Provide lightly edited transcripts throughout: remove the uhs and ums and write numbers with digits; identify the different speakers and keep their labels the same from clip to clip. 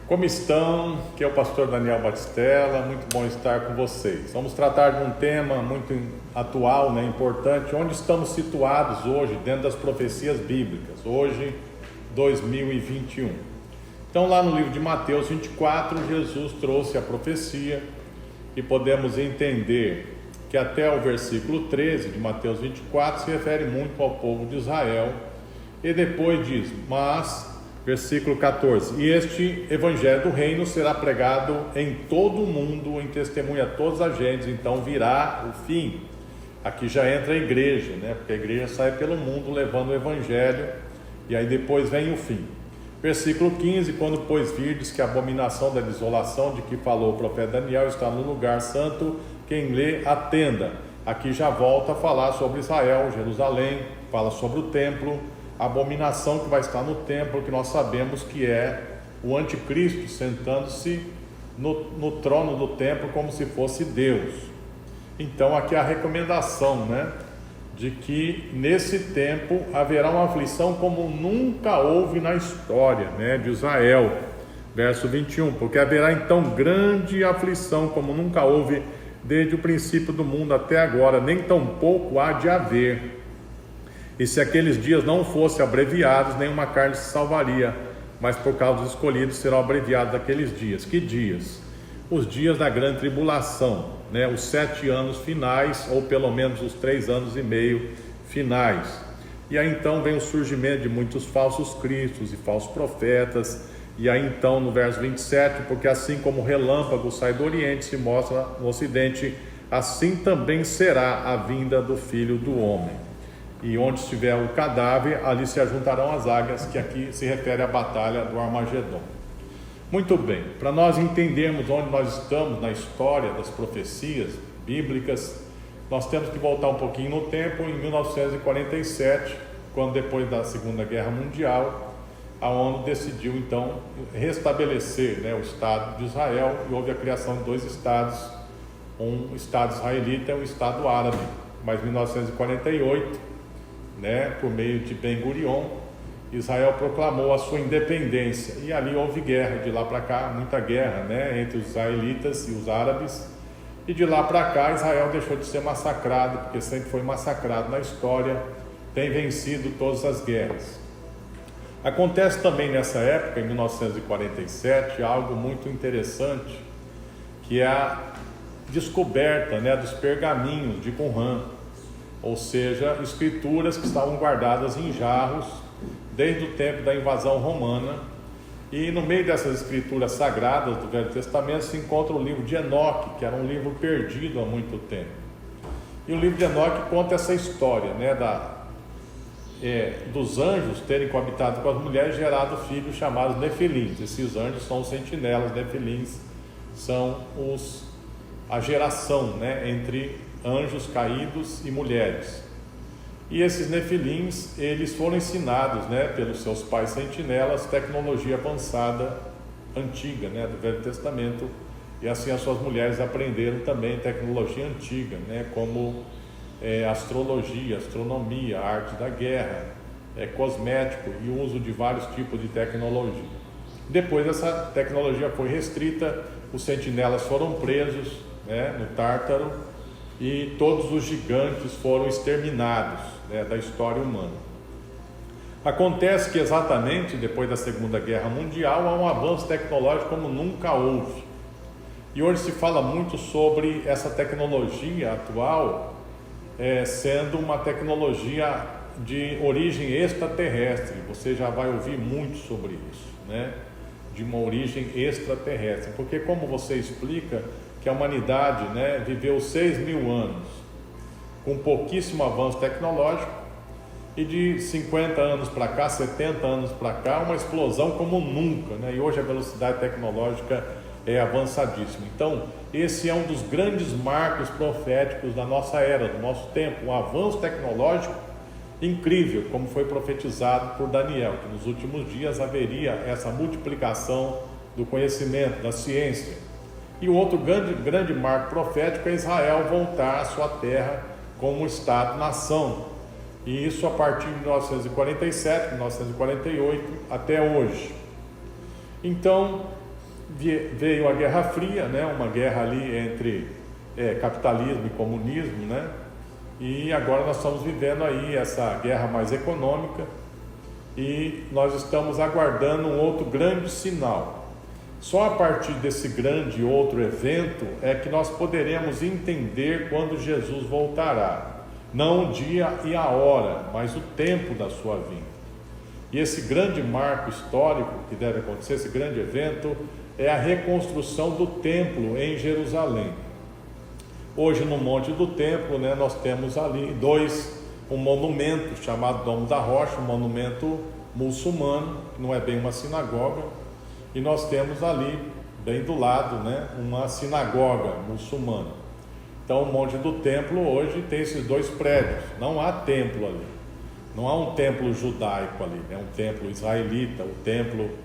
Speaker 1: Como estão? Aqui é o pastor Daniel Batistella, muito bom estar com vocês. Vamos tratar de um tema muito atual, importante, onde estamos situados hoje dentro das profecias bíblicas, hoje 2021. Então lá no livro de Mateus 24, Jesus trouxe a profecia e podemos entender que até o versículo 13 de Mateus 24 se refere muito ao povo de Israel e depois diz, versículo 14, e este evangelho do reino será pregado em todo o mundo, em testemunha a todas as gentes, então virá o fim. Aqui já entra a igreja, porque a igreja sai pelo mundo levando o evangelho, e aí depois vem o fim. Versículo 15, quando pois virdes que a abominação da desolação de que falou o profeta Daniel está no lugar santo, quem lê atenda. Aqui já volta a falar sobre Israel, Jerusalém, fala sobre o templo, a abominação que vai estar no templo, que nós sabemos que é o anticristo sentando-se no trono do templo como se fosse Deus. Então aqui a recomendação, de que nesse tempo haverá uma aflição como nunca houve na história, de Israel. Verso 21, porque haverá então grande aflição como nunca houve desde o princípio do mundo até agora, nem tampouco há de haver. E se aqueles dias não fossem abreviados, nenhuma carne se salvaria, mas por causa dos escolhidos serão abreviados aqueles dias. Que dias? Os dias da grande tribulação, os 7 anos finais, ou pelo menos os 3 anos e meio finais. E aí então vem o surgimento de muitos falsos cristos e falsos profetas. E aí então no verso 27, porque assim como o relâmpago sai do oriente e se mostra no ocidente, assim também será a vinda do Filho do Homem. E onde estiver o cadáver, ali se ajuntarão as águias, que aqui se refere à batalha do Armagedon. Muito bem, para nós entendermos onde nós estamos na história das profecias bíblicas, nós temos que voltar um pouquinho no tempo, em 1947, quando depois da Segunda Guerra Mundial, a ONU decidiu então restabelecer o Estado de Israel, e houve a criação de 2 estados, um Estado israelita e um Estado árabe. Mas em 1948, por meio de Ben Gurion, Israel proclamou a sua independência, e ali houve guerra, de lá para cá, muita guerra, entre os israelitas e os árabes, e de lá para cá Israel deixou de ser massacrado, porque sempre foi massacrado na história, tem vencido todas as guerras. Acontece também nessa época, em 1947, algo muito interessante, que é a descoberta dos pergaminhos de Qumran, ou seja, escrituras que estavam guardadas em jarros desde o tempo da invasão romana, e no meio dessas escrituras sagradas do Velho Testamento se encontra o livro de Enoque, que era um livro perdido há muito tempo. E o livro de Enoque conta essa história, dos anjos terem coabitado com as mulheres, gerado filhos chamados Nefilins. Esses anjos são os sentinelas, Nefilins são a geração entre anjos caídos e mulheres. E esses nefilins, eles foram ensinados pelos seus pais sentinelas tecnologia avançada antiga do Velho Testamento, e assim as suas mulheres aprenderam também tecnologia antiga, como astrologia, astronomia, arte da guerra, cosmético e o uso de vários tipos de tecnologia. Depois essa tecnologia foi restrita, os sentinelas foram presos no Tártaro, e todos os gigantes foram exterminados da história humana. Acontece que exatamente depois da Segunda Guerra Mundial há um avanço tecnológico como nunca houve, e hoje se fala muito sobre essa tecnologia atual sendo uma tecnologia de origem extraterrestre. Você já vai ouvir muito sobre isso, de uma origem extraterrestre, porque como você explica que a humanidade viveu 6.000 anos com pouquíssimo avanço tecnológico, e de 50 anos para cá, 70 anos para cá, uma explosão como nunca, e hoje a velocidade tecnológica é avançadíssima. Então esse é um dos grandes marcos proféticos da nossa era, do nosso tempo, um avanço tecnológico incrível, como foi profetizado por Daniel, que nos últimos dias haveria essa multiplicação do conhecimento, da ciência. E o outro grande marco profético é Israel voltar à sua terra como Estado-nação. E isso a partir de 1947, 1948 até hoje. Então, veio a Guerra Fria, né? Uma guerra ali entre capitalismo e comunismo, né? E agora nós estamos vivendo aí essa guerra mais econômica e nós estamos aguardando um outro grande sinal. Só a partir desse grande outro evento é que nós poderemos entender quando Jesus voltará. Não o dia e a hora, mas o tempo da sua vinda. E esse grande marco histórico que deve acontecer, esse grande evento, é a reconstrução do templo em Jerusalém. Hoje no Monte do Templo, né, nós temos ali um monumento chamado Domo da Rocha, um monumento muçulmano, que não é bem uma sinagoga, e nós temos ali, bem do lado, né, uma sinagoga muçulmana. Então o Monte do Templo hoje tem esses 2 prédios, não há templo ali, não há um templo judaico ali, é um templo israelita, o templo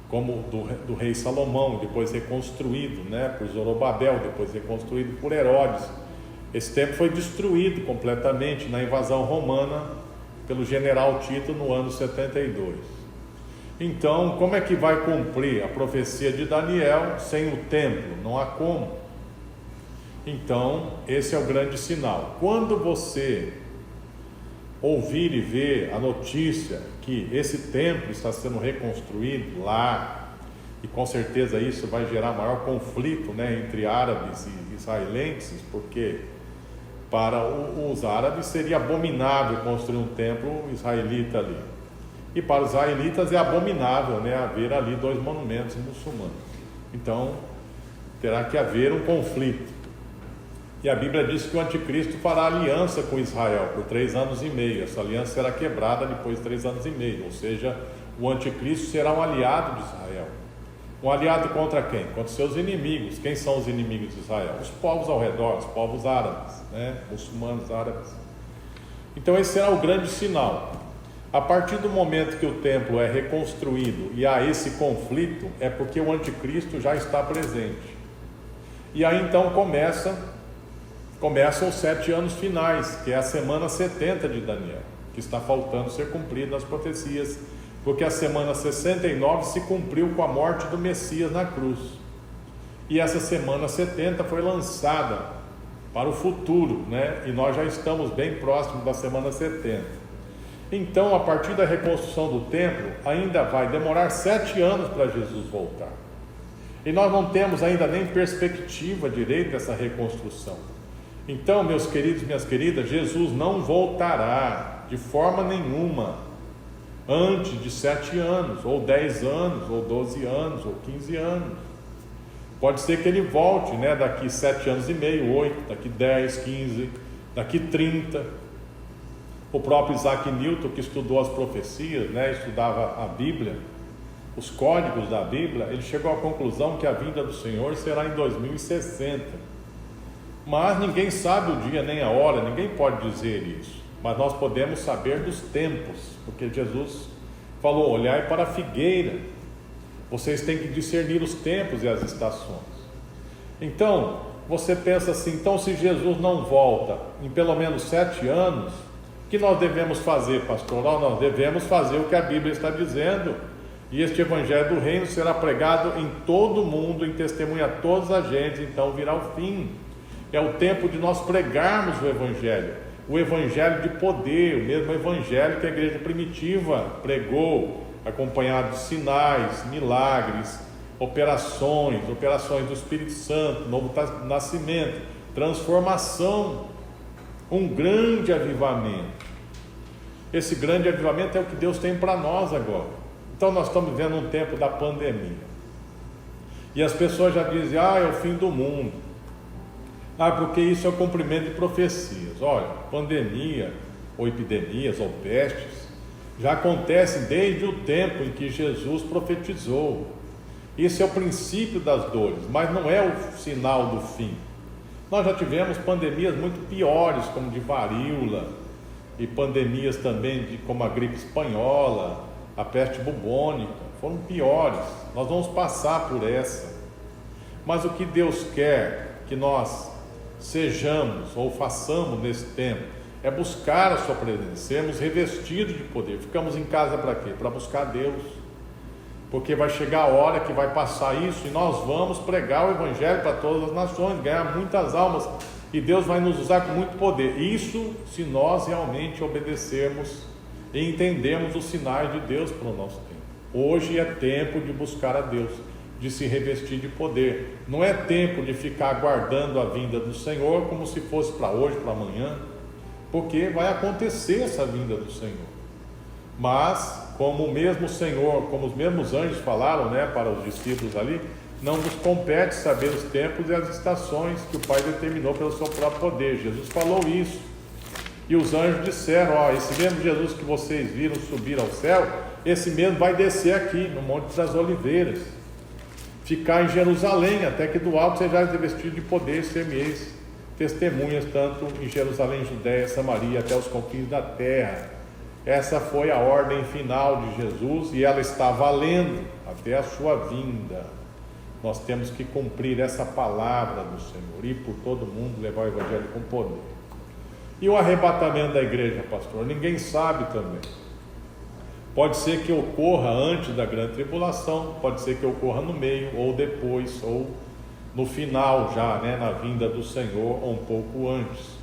Speaker 1: como do rei Salomão, depois reconstruído, né, por Zorobabel, depois reconstruído por Herodes. Esse templo foi destruído completamente na invasão romana pelo general Tito no ano 72. Então, como é que vai cumprir a profecia de Daniel sem o templo? Não há como. Então, esse é o grande sinal. Quando você ouvir e ver a notícia que esse templo está sendo reconstruído lá, e com certeza isso vai gerar maior conflito, né, entre árabes e israelenses, porque para os árabes seria abominável construir um templo israelita ali, e para os israelitas é abominável, né, haver ali 2 monumentos muçulmanos. Então terá que haver um conflito. E a Bíblia diz que o anticristo fará aliança com Israel por 3 anos e meio. Essa aliança será quebrada depois de 3 anos e meio. Ou seja, o anticristo será um aliado de Israel. Um aliado contra quem? Contra seus inimigos. Quem são os inimigos de Israel? Os povos ao redor, os povos árabes, né? Muçulmanos árabes. Então esse será o grande sinal. A partir do momento que o templo é reconstruído e há esse conflito, é porque o anticristo já está presente. E aí então começam os 7 anos finais, que é a semana 70 de Daniel, que está faltando ser cumprida nas profecias, porque a semana 69 se cumpriu com a morte do Messias na cruz, e essa semana 70 foi lançada para o futuro, né? E nós já estamos bem próximos da semana 70. Então, a partir da reconstrução do templo, ainda vai demorar 7 anos para Jesus voltar, e nós não temos ainda nem perspectiva direita dessa reconstrução. Então, meus queridos e minhas queridas, Jesus não voltará de forma nenhuma antes de 7 anos, ou 10 anos, ou 12 anos, ou 15 anos. Pode ser que ele volte, né, daqui 7 anos e meio, 8, daqui 10, 15, daqui 30. O próprio Isaac Newton, que estudou as profecias, né, estudava a Bíblia, os códigos da Bíblia, ele chegou à conclusão que a vinda do Senhor será em 2060. Mas ninguém sabe o dia nem a hora, ninguém pode dizer isso. Mas nós podemos saber dos tempos, porque Jesus falou: olhai para a figueira, vocês têm que discernir os tempos e as estações. Então, você pensa assim, então se Jesus não volta em pelo menos 7 anos, o que nós devemos fazer, pastor? Nós devemos fazer o que a Bíblia está dizendo, e este Evangelho do Reino será pregado em todo o mundo, em testemunha a todas as gentes, então virá o fim. É o tempo de nós pregarmos o Evangelho de poder, o mesmo Evangelho que a igreja primitiva pregou, acompanhado de sinais, milagres, operações do Espírito Santo, novo nascimento, transformação, um grande avivamento. Esse grande avivamento é o que Deus tem para nós agora. Então nós estamos vivendo um tempo da pandemia, e as pessoas já dizem: é o fim do mundo. Porque isso é o cumprimento de profecias. Olha, pandemia, ou epidemias, ou pestes, já acontecem desde o tempo em que Jesus profetizou. Isso é o princípio das dores, mas não é o sinal do fim. Nós já tivemos pandemias muito piores, como de varíola, e pandemias também como a gripe espanhola, a peste bubônica, foram piores. Nós vamos passar por essa. Mas o que Deus quer que nós sejamos ou façamos nesse tempo é buscar a sua presença, sermos revestidos de poder. Ficamos em casa para quê? Para buscar Deus. porque vai chegar a hora que vai passar isso e nós vamos pregar o Evangelho para todas as nações, ganhar muitas almas, e Deus vai nos usar com muito poder. Isso se nós realmente obedecermos e entendermos os sinais de Deus para o nosso tempo. Hoje é tempo de buscar a Deus, de se revestir de poder. Não é tempo de ficar aguardando a vinda do Senhor como se fosse para hoje, para amanhã, porque vai acontecer essa vinda do Senhor. Mas, como o mesmo Senhor, como os mesmos anjos falaram, para os discípulos ali, não nos compete saber os tempos e as estações que o Pai determinou pelo seu próprio poder. Jesus falou isso. E os anjos disseram: esse mesmo Jesus que vocês viram subir ao céu, esse mesmo vai descer aqui no Monte das Oliveiras, ficar em Jerusalém, até que do alto sejais revestidos de poder, ser-me-eis testemunhas, tanto em Jerusalém, Judéia, Samaria, até os confins da terra. Essa foi a ordem final de Jesus e ela está valendo até a sua vinda. Nós temos que cumprir essa palavra do Senhor, ir por todo mundo, levar o Evangelho com poder. E o arrebatamento da igreja, pastor? Ninguém sabe também. Pode ser que ocorra antes da grande tribulação, pode ser que ocorra no meio, ou depois, ou no final já, na vinda do Senhor, ou um pouco antes.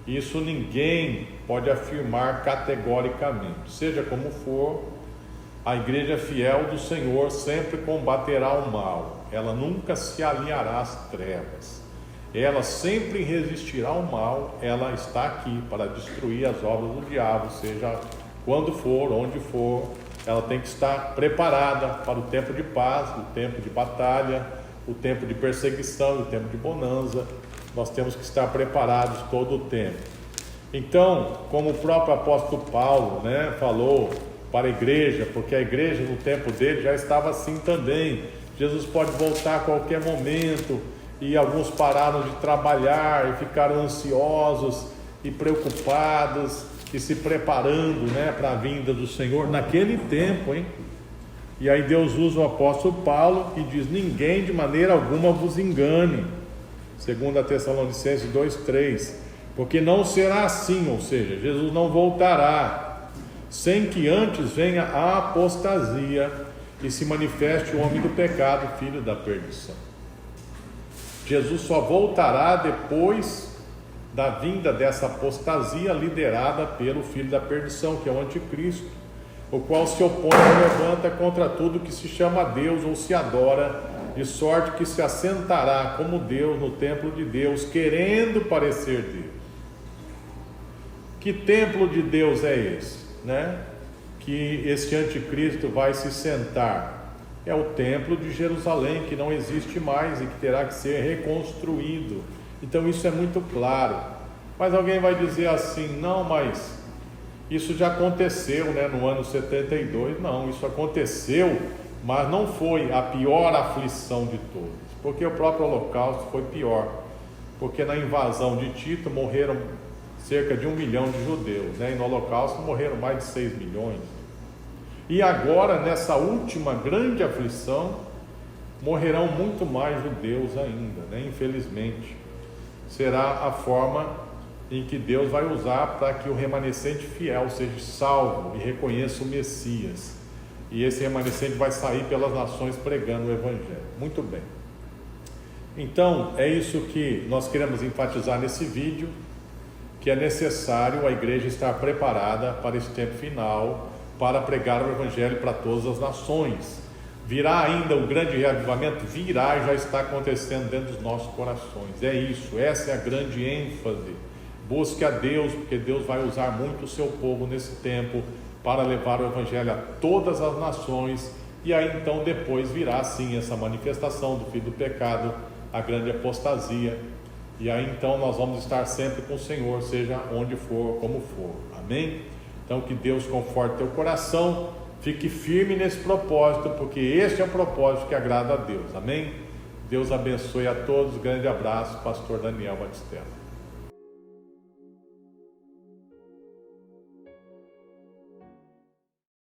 Speaker 1: Isso ninguém pode afirmar categoricamente. Seja como for, a igreja fiel do Senhor sempre combaterá o mal. Ela nunca se aliará às trevas. Ela sempre resistirá ao mal. Ela está aqui para destruir as obras do diabo, seja quando for, onde for. Ela tem que estar preparada para o tempo de paz, o tempo de batalha, o tempo de perseguição, o tempo de bonança. Nós temos que estar preparados todo o tempo. Então, como o próprio apóstolo Paulo falou para a igreja, porque a igreja no tempo dele já estava assim também. Jesus pode voltar a qualquer momento, e alguns pararam de trabalhar e ficaram ansiosos e preocupados e se preparando para a vinda do Senhor naquele tempo, E aí Deus usa o apóstolo Paulo e diz: ninguém de maneira alguma vos engane, 2 Tessalonicenses 2:3, porque não será assim, ou seja, Jesus não voltará sem que antes venha a apostasia e se manifeste o homem do pecado, filho da perdição. Jesus só voltará depois da vinda dessa apostasia liderada pelo filho da perdição, que é o anticristo, o qual se opõe e levanta contra tudo que se chama Deus ou se adora, de sorte que se assentará como Deus no templo de Deus, querendo parecer Deus. Que templo de Deus é esse, que este anticristo vai se sentar? É o templo de Jerusalém, que não existe mais e que terá que ser reconstruído. Então isso é muito claro. Mas alguém vai dizer assim: não, mas isso já aconteceu no ano 72. Não, isso aconteceu, mas não foi a pior aflição de todas, porque o próprio Holocausto foi pior, porque na invasão de Tito morreram cerca de 1 milhão de judeus, e no Holocausto morreram mais de 6 milhões. E agora, nessa última grande aflição, morrerão muito mais judeus ainda, infelizmente. Será a forma em que Deus vai usar para que o remanescente fiel seja salvo e reconheça o Messias. E esse remanescente vai sair pelas nações pregando o Evangelho. Muito bem. Então, é isso que nós queremos enfatizar nesse vídeo, que é necessário a igreja estar preparada para esse tempo final, para pregar o Evangelho para todas as nações. Virá ainda o grande reavivamento? Virá e já está acontecendo dentro dos nossos corações. É isso, essa é a grande ênfase. Busque a Deus, porque Deus vai usar muito o seu povo nesse tempo para levar o Evangelho a todas as nações. E aí então depois virá sim essa manifestação do filho do pecado, a grande apostasia. E aí então nós vamos estar sempre com o Senhor, seja onde for, como for. Amém? Então que Deus conforte teu coração, fique firme nesse propósito, porque este é o propósito que agrada a Deus. Amém? Deus abençoe a todos, grande abraço, pastor Daniel Batistella.